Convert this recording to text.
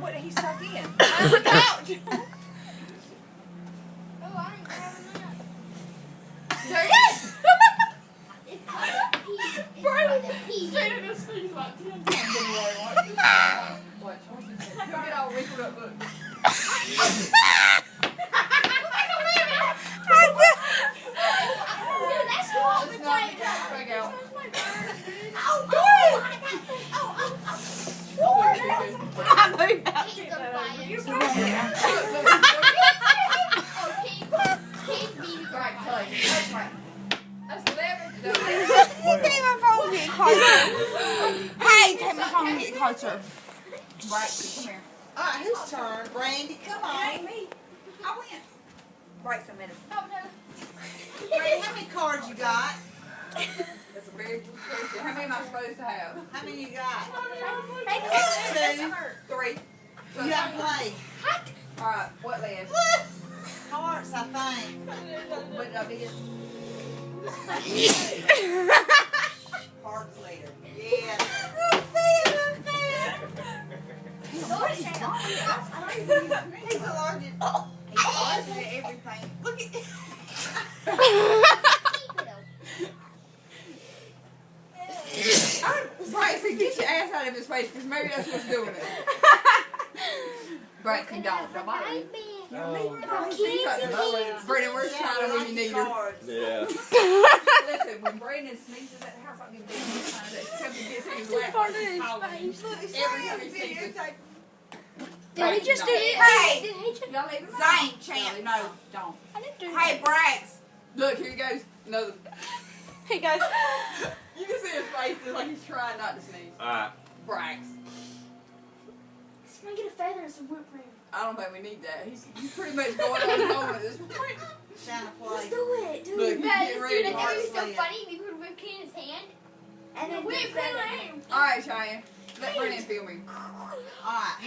what did he suck in? On the couch. Oh, I ain't grabbing that. There it is. It's called a pea. It's called a pea. Shannon just sneezed about 10 times anyway. Watch. He'll get all wrinkled up. Look. Dude, that's hot It's not the potato. bag out. Oh, Go oh, I moved out. He's the fire. Look, Oh, Keith beat it. right, play. That's right. That's 11. Take my phone and get closer. Hey, take my phone and get closer. Right, come here. Alright, whose turn? Brandy, come It on. ain't me. I win. Right, some minutes. Oh, no. Brandy, how many cards you got? That's a very good question. How many am I supposed to have? How many you got? Hey, Two. 3. You got to play. Alright, what land? Hearts, I think. What did I begin? Hearts later. Yeah. He's allergic. He's allergic. He's allergic to everything. Look at Bryson, get your ass out of his face, because maybe that's what's doing it. Bryson, don't bother me. Brandon, where's Shanon when you need her? Yeah. Listen, when Brandon sneezes at the house, I'll give him this time that she comes and gets in his lap. Every time he sneezes. Did he just do it? Hey! Did he just? Y'all leave him Zane, alone. champ. No, don't. I didn't do Hey, Brax. Look, here he goes. Another. Hey, guys. You can see his face. It's like he's trying not to sneeze. Alright. Brax. Can I get a feather and some whipped cream? I don't think we need that. He's pretty much going on his own at this point. Shine a Let's play. do it, dude. Look, he's Man, getting dude, ready. I think it was so Hearts funny. We put whipped cream in his hand. And then whipped cream. All right, Cheyenne. Let Brandon feel me. Alright.